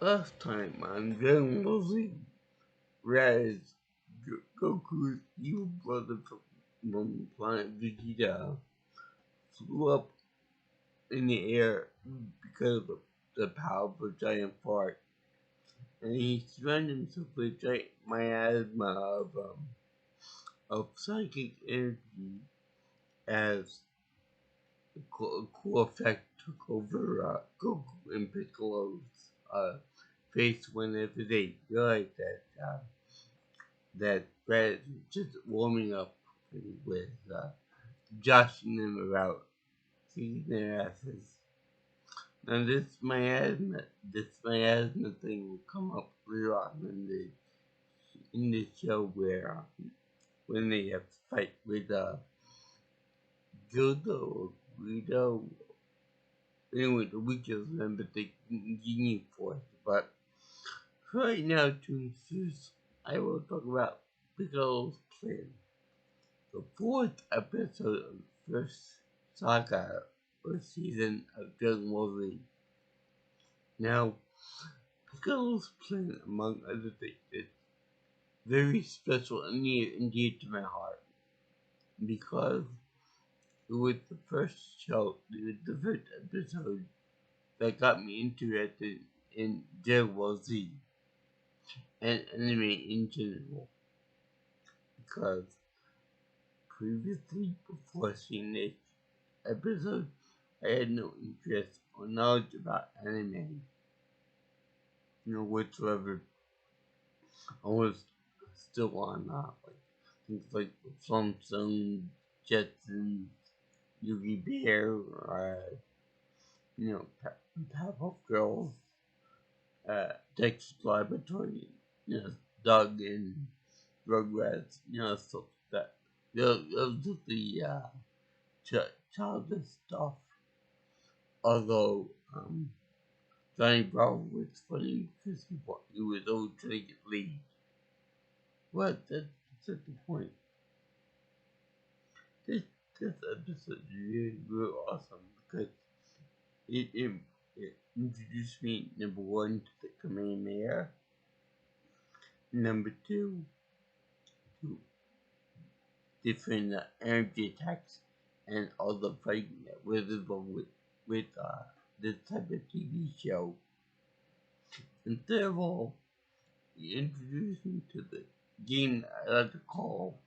Last time on Dragon Ball Z, Raz, Goku's evil brother from planet Vegeta, flew up in the air because of the powerful giant fart, and he surrounded himself with a giant miasma of psychic energy as a cool effect took over Goku and Piccolo's face whenever they realized that Brad was just warming up with joshing them about, kicking their asses. Now this miasma thing will come up later on in the show where when they have to fight with Gildo or Guido. Anyway, the weakest member they continue for. But right now to introduce, I will talk about Piccolo's plan. The fourth episode of the first saga or season of Dragon Ball Z. Now, Piccolo's plan, among other things, is very special and near and dear to my heart because it was the first episode that got me interested in Dragon Ball Z and anime in general. Because previously, before seeing this episode, I had no interest or knowledge about anime, whatsoever. I was still on things like Flintstones, Jetsons, Yogi Bear, Powerpuff Girls, Dexter's Laboratory, Doug and Rugrats, stuff like that. Those are the childish stuff. Although Johnny Bravo was funny because he was always trying to get laid. But that's not the point. This episode is really, really awesome because it introduced me, number one, to the Kamehameha, number two, to different energy attacks and all the fighting that was involved with this type of TV show. And third of all, he introduced me to the game I like to call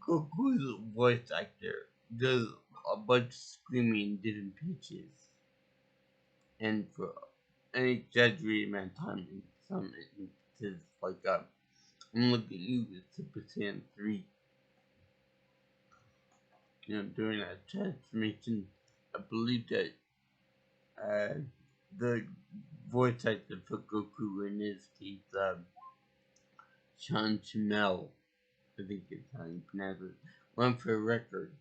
Goku's voice actor does a bunch of screaming in different pitches, and for an exaggerated amount of time in some instances, like I'm looking at you with Super Saiyan 3, during that transformation. I believe that the voice actor for Goku in this case, Sean Chamel, I think is how you pronounce it, went for a record.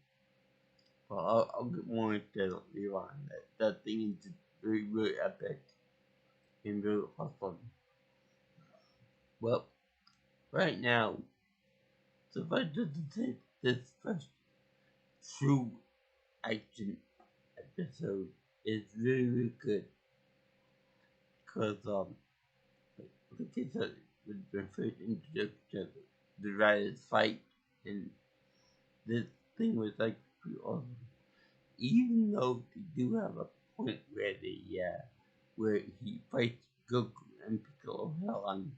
Well, I'll get more into that later on. That thing is very, very epic and very awesome. Well, right now, suffice it to say, this first true action episode is really, really good. Because, like I said, it was my first introduction to the Riders fight, and this thing was like pretty awesome. Even though they do have a point where he fights Goku and Piccolo head on,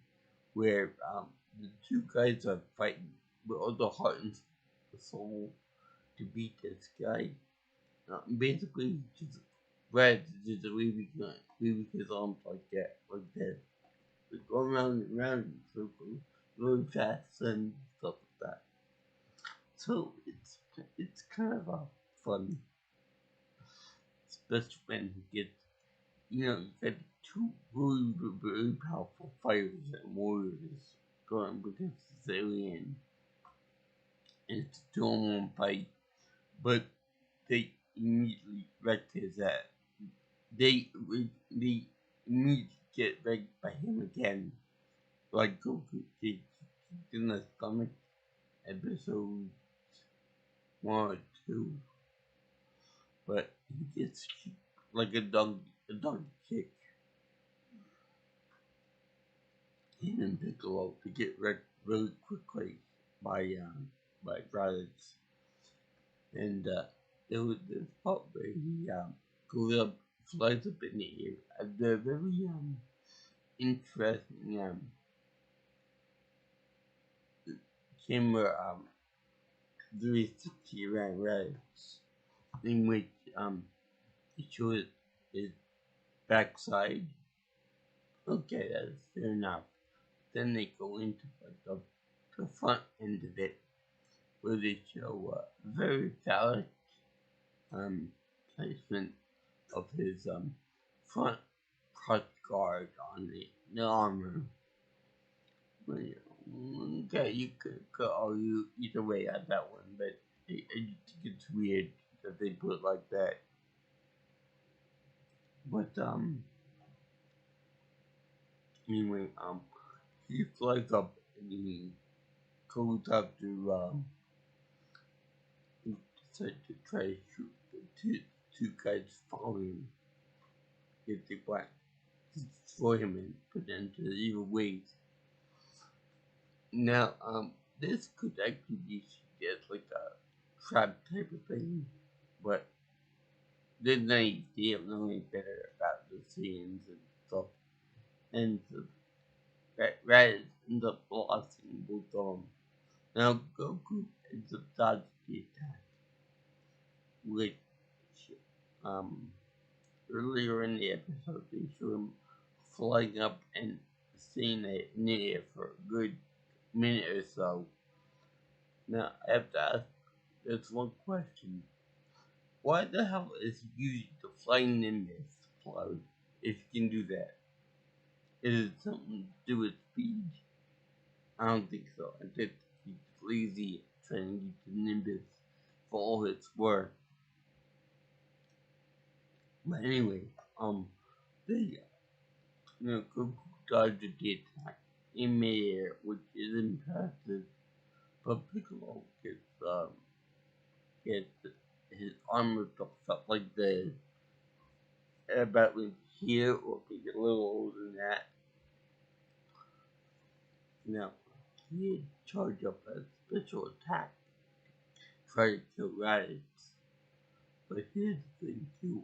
where the two guys are fighting with all the heart and soul to beat this guy. Basically, just Brad just waving his arms like that, like this, go around and around in circles really fast and stuff like that. So it's kind of a fun, especially when he gets, you got two really, very powerful fighters and warriors going against this alien, and it's a 2-on-1 fight, but they immediately wrecked his ass. They immediately get wrecked by him again, like Goku did in the stomach, episode 1 or 2. But he gets kicked like a dog kick. him and Piccolo to get wrecked really quickly by Raditz. And there was this part where he goes up, flies up in the air. The very interesting camera 360 around Raditz, in which it shows his backside. Okay, that's fair enough. Then they go into like the front end of it, where they show a very phallic placement of his front crutch guard on the armor. But, okay, you could argue either way on that one, but I think it's weird that they put it like that. But anyway, he flies up and he goes up to to try to shoot the two guys following him. If they want to destroy him and put him into the evil ways. Now, this could actually be seen as like a trap type of thing, but then they don't know any better about the scenes and stuff. And so Raditz ends up blasting both of them. Now, Goku ends up dodging the attack, which, um, earlier in the episode, they show him flying up and staying in the air for a good minute or so. Now, I have to ask just one question. Why the hell is he using the flying nimbus cloud if you can do that? Is it something to do with speed? I don't think so. I think he's lazy trying to use the nimbus for all its worth. But anyway, they Goku dodged the attack in midair, which is impressive. But Piccolo gets his armor built up like this, about here or maybe a little older than that. Now, he charge up a special attack, try to kill Raditz. But here's the thing too,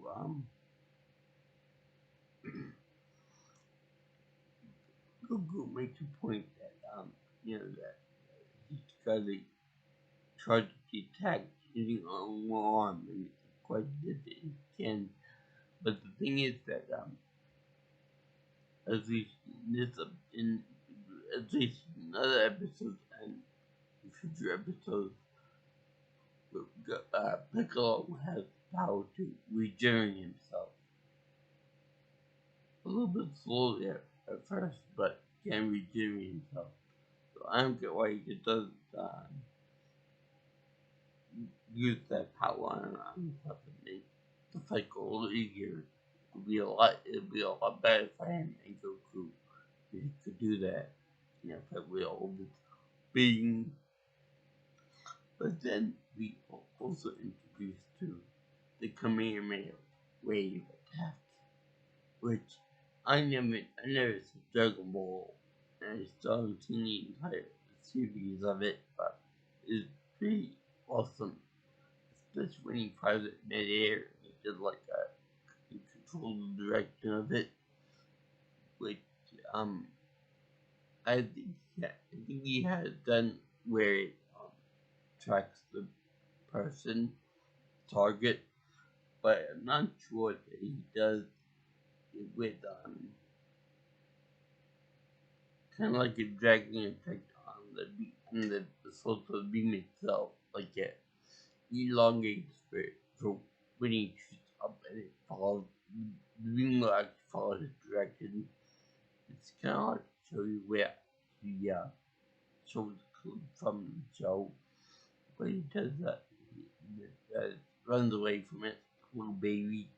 Goku makes a point that, that he's gotta charge the attack using on one arm, and it's quite difficult he can. But the thing is that, as we at least in other episodes and future episodes, Piccolo has the power to regenerate himself. A little bit slowly at first, but can regenerate himself. So I don't get why he doesn't use that power on himself and make the cycle a little easier. It'd be a lot better for him and Goku if he could do that. If we all was being. But then we also introduced to the Kamehameha wave attack, which I never saw Dragon Ball, and I still haven't seen the entire series of it, but it's pretty awesome. Especially when he fires it mid-air, he did like he controls the direction of it, which I think he has done where it tracks the person target, but I'm not sure that he does it with kind of like a dragging effect on the source of the beam itself, like it elongates for when he shoots up and it follows the beam will actually follow his direction. It's kind of like to show you where he shows from the show, but he does that. He runs away from it, little baby,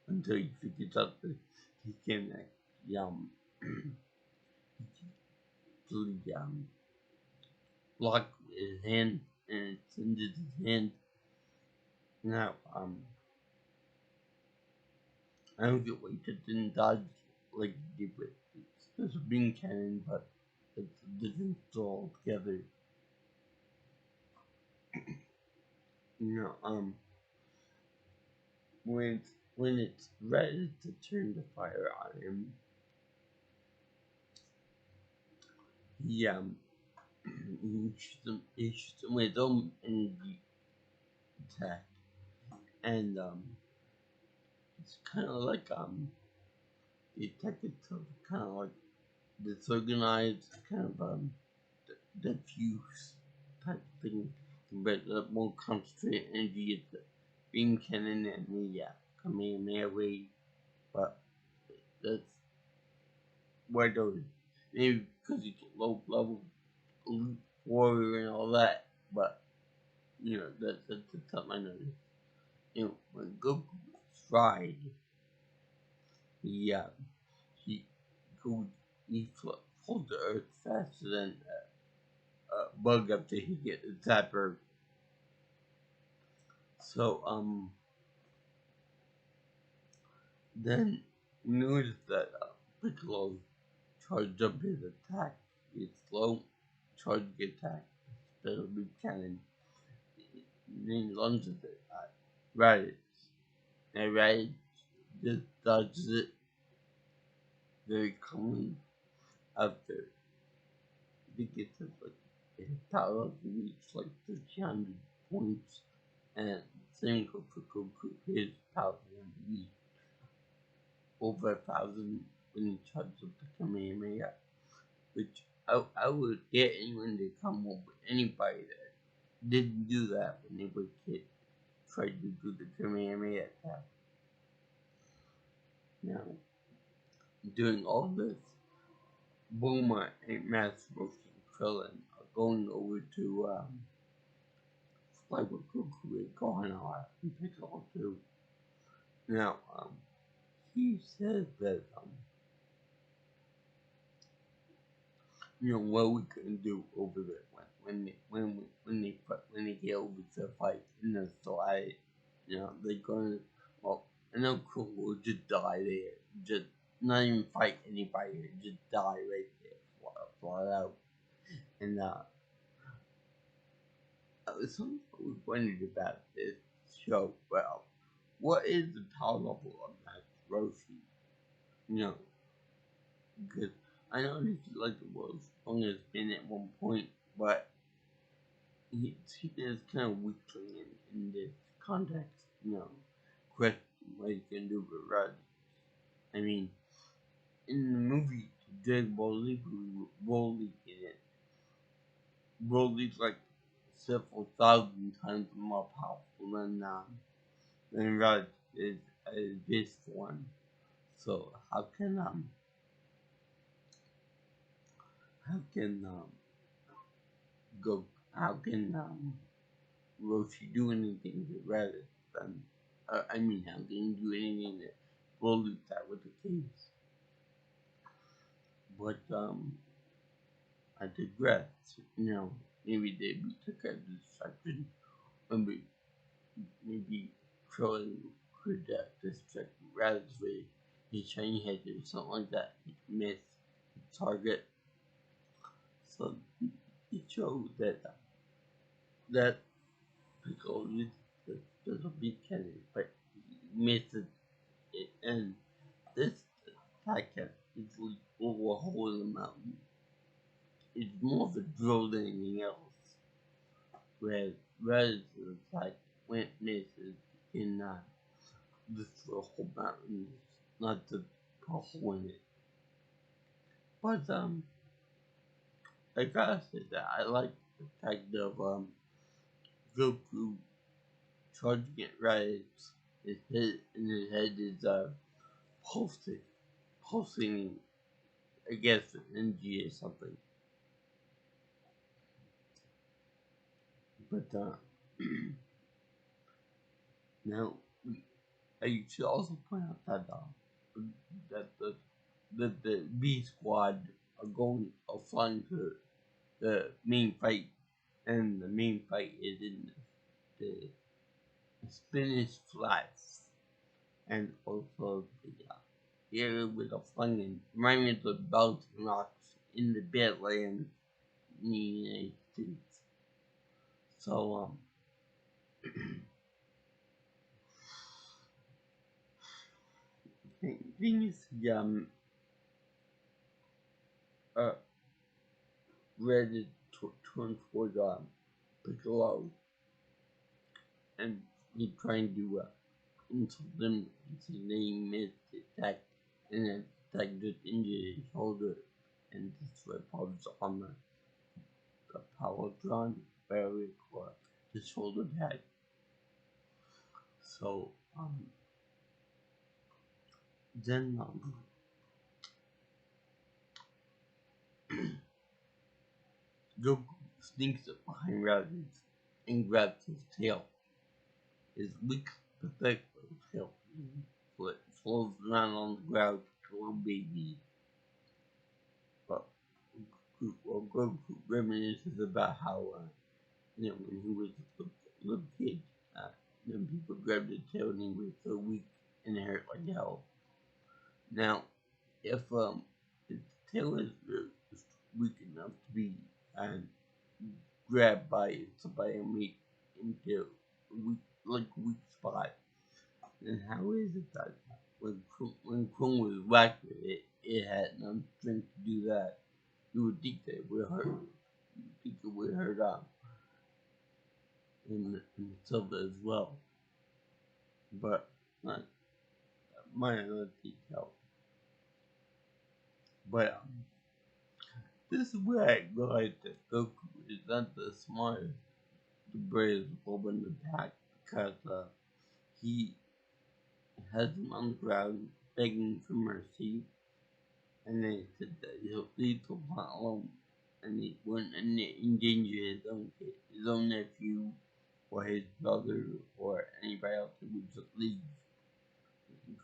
until he figures out that he can block his hand and it sends his hand. Now, I don't get why he didn't dodge like he did with There's a beam cannon, but it's a different story altogether. You know, when it's ready to turn the fire on him, he he shoots him with his own energy attack, and it's kind of like the attack itself, kind of like disorganized, kind of diffuse type thing, but more concentrated energy at the beam cannon and the Kamehameha wave. But that's why those maybe because you get low level elite warrior and all that. But you know that's something I noticed. You know when Goku fried, he he goes he falls to Earth faster than bug up till he get the zapper. So then notice that Piccolo charged up his attack, his slow charging attack, instead of big cannon. And then he launches it at Raditz. And Raditz just dodges it very calmly after he gets it like his power up to reach like 300 points, and same for Goku, his power will be over 1,000 when he charges up the Kamehameha, which I would get anyone to come up with anybody that didn't do that when they were kids, tried to do the Kamehameha attack. Now, doing all this, Bulma and Master Roshi and Krillin are going over to fly with Goku and Gohan and Piccolo too. Now, he says that you know what we couldn't do over there when they get over to fight, you know, so you know they're gonna I know Cool will just die there, just not even fight anybody, just die right there, flat out. And something I was wondering about this show. Well, what is the power level of Max Roshi? You know, because I know he's like the world's strongest man at one point, but he is kind of weakling in this context. You know, question what he can do with Red. I mean, in the movie Dragon Ball Z, Broly in it, Broly's like several thousand times more powerful than Red is this one. So how can go how can Roshi do anything to Raditz than I mean how can he do anything that Broly that was the case? But I digress. You know, maybe they took a distraction. Maybe Krillin could distract Raditz with his shiny head or something like that. He could miss the target. So it shows that Piccolo uses the big cannon, but he misses it, and this attack can easily overhaul the mountain. It's more of a drill than anything else. Whereas the attack, when it misses, it can destroy whole mountains, not to put a hole in it. But I gotta say that I like the fact of Goku charging it right. His head is pulsing, pulsing. I guess energy or something. But now I should also point out that the B squad are flying to the main fight, and the main fight is in the spinach flats, and also area with a flinging, reminding me of the bouncing rocks in the Badlands in the United States. So, things, uh, ready to turn toward, Piccolo, and he trying to, insult them, and they missed the attack, and then attack just injured his shoulder, and this falls on the power drawn barrier for the shoulder attack. So, then, Goku sneaks up behind Raditz and grabs his tail. His weak, pathetic little tail floats around on the ground like a little baby. But Goku reminisces about how, when he was a little kid, people grabbed his tail and he was so weak and it hurt like hell. Now, if his tail is weak enough to be grabbed by somebody and make into a weak spot, then how is it that when Krung was whacked with it, it had enough strength to do that? You would think that it would hurt. You would think it would hurt in Silva as well. But not minor detail. But this is where I realized that Goku is not the smartest, the bravest wolf in the pack, because he has him on the ground begging for mercy, and then he said that he'll leave the plot alone, and he wouldn't endanger his own nephew, or his brother, or anybody else who would just leave.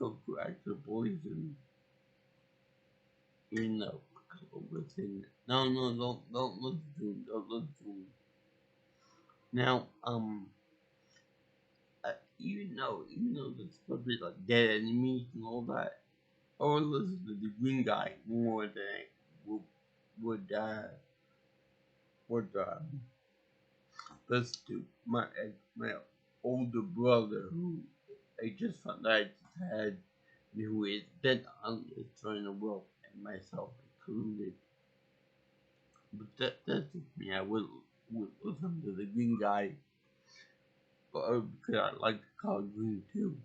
Goku actually believes him, even though Piccolo was saying, no, don't listen to him, don't listen to him. Now, even though there's supposed to be like dead enemies and all that, I would listen to the green guy more than I would listen to my older brother, who I just found out I just had, who is bent on destroying the world, and myself included. But that's just me. I would listen to the green guy, because I like to call green too.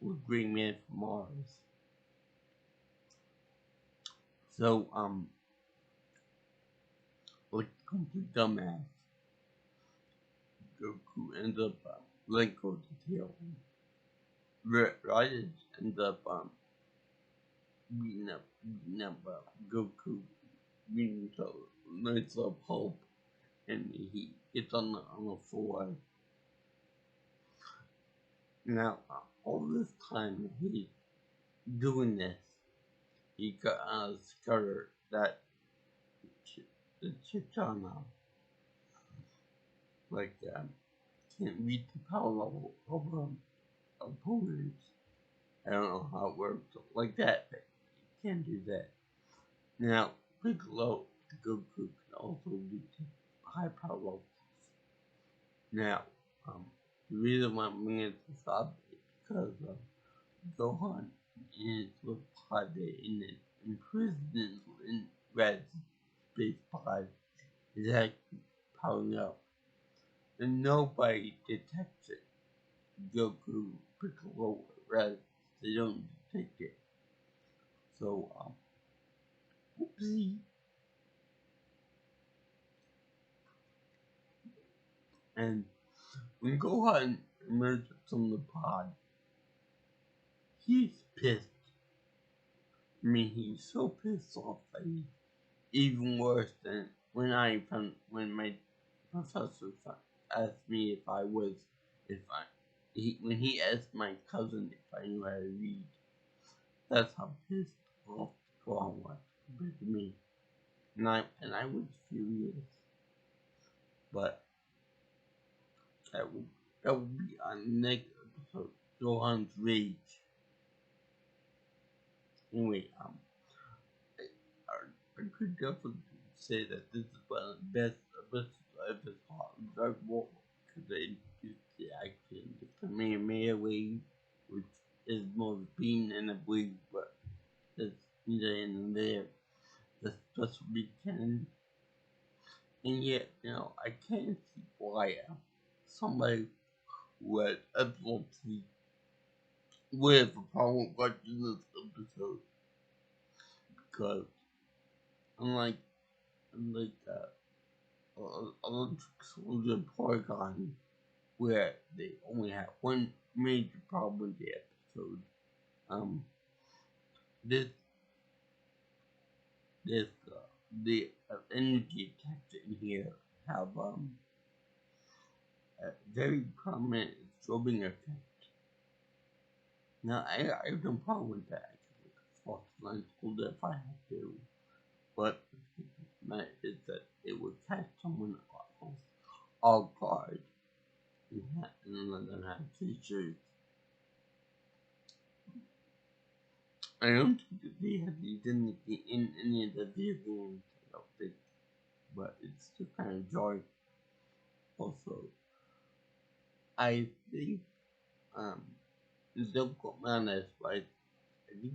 With Green Man from Mars. So, like a complete dumbass, Goku ends up letting go of the tail. Raditz ends up beating up Goku, beating to nice up Hope, and he gets on the floor. Now, all this time he's doing this, he got on a scooter that the Chichana, like, can't read the power level of opponents. I don't know how it works like that, but you can do that. Now, Piccolo, Goku can also do high power levels. Now, the reason why I'm bringing this up is because Gohan and his little pod in the imprisonment in Red Space Pod is actually powering up, and nobody detects it. Goku, Piccolo, Red, they don't detect it. So, whoopsie. And when Gohan emerges from the pod, he's pissed. I mean, he's so pissed off that he's even worse than when my professor asked me when he asked my cousin if I knew how to read. That's how pissed off Gohan was compared to me, and I was furious. But that would be our next episode, Gohan's Rage. Anyway, I could definitely say that this is one of the best episodes I've ever saw in Dark World because they introduced the action, the Kamehameha wave, which is more beam than a wave, but it's neither in there. The special cannon, and yet, I can't see why somebody who has epilepsy would have a problem watching this episode because unlike Electric Soldier Porygon, where they only have one major problem with the episode. This the energy attached in here have a very prominent strobing effect. Now I have no problem with that. I could look at false lines holder if I had to, but the matter is that it would catch someone off guard and let them have features. I don't think that they have used in any of the video games, I don't think, but it's still kind of jarring. Also, I think, don't quote me on this, but I think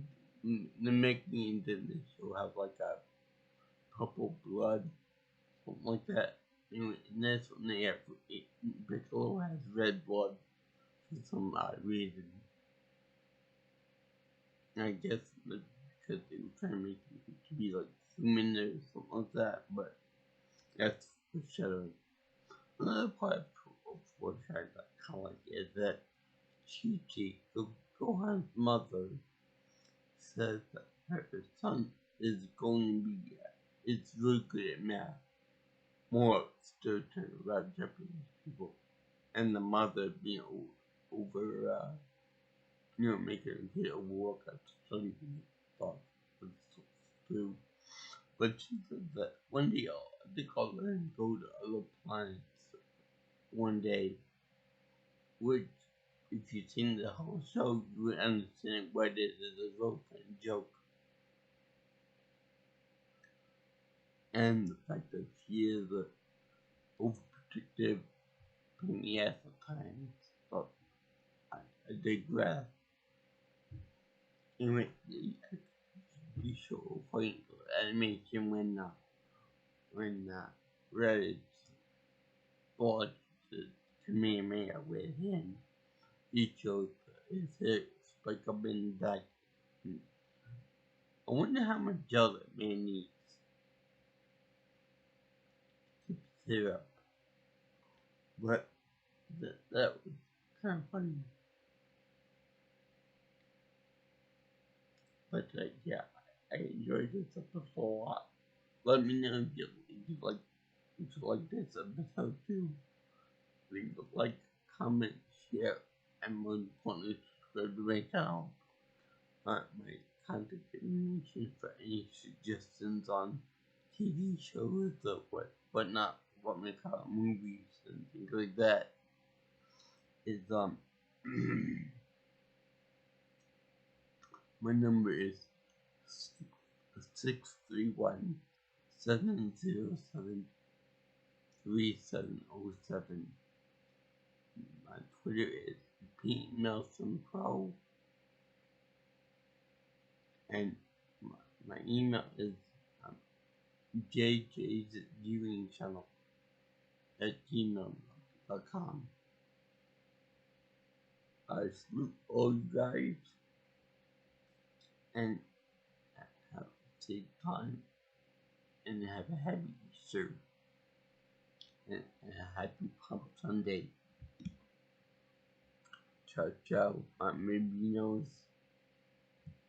the making in this show have like a purple blood, something like that. Anyway, in this one they have, Piccolo has red blood for some odd reason. I guess because they were trying to make him to be like human or something like that, but that's foreshadowing. Another part of foreshadowing that I kind of like is that Chi-Chi, Gohan's mother, says that her son is going to be, is really good at math, more stereotypical about Japanese people, and the mother being over making a kid overwork at studying thought was true. But she said that one day they call her and go to other planets one day, which if you've seen the whole show, you would understand why this is a real kind of joke. And the fact that she is a overprotective pain in the ass at times, but I digress. Anyway, the show point animation when Red bought the Kamehameha with him, he chose his hair spike up in the back. I wonder how much gel that man needs to keep his hair up. But that was kind of funny. But yeah, I enjoyed this episode a lot. Let me know if you like this episode too. Leave a like, comment, share, and more importantly, subscribe to my channel. My contact information for any suggestions on TV shows or whatnot, what we call movies and things like that is my number is 631-707-3707. My Twitter is Pete Nelson Pro, and my email is JJ's Viewing Channel at gmail.com. I salute all you guys and have a safe time and have a happy Easter and a happy Palm Sunday. Ciao, ciao, my baby nose.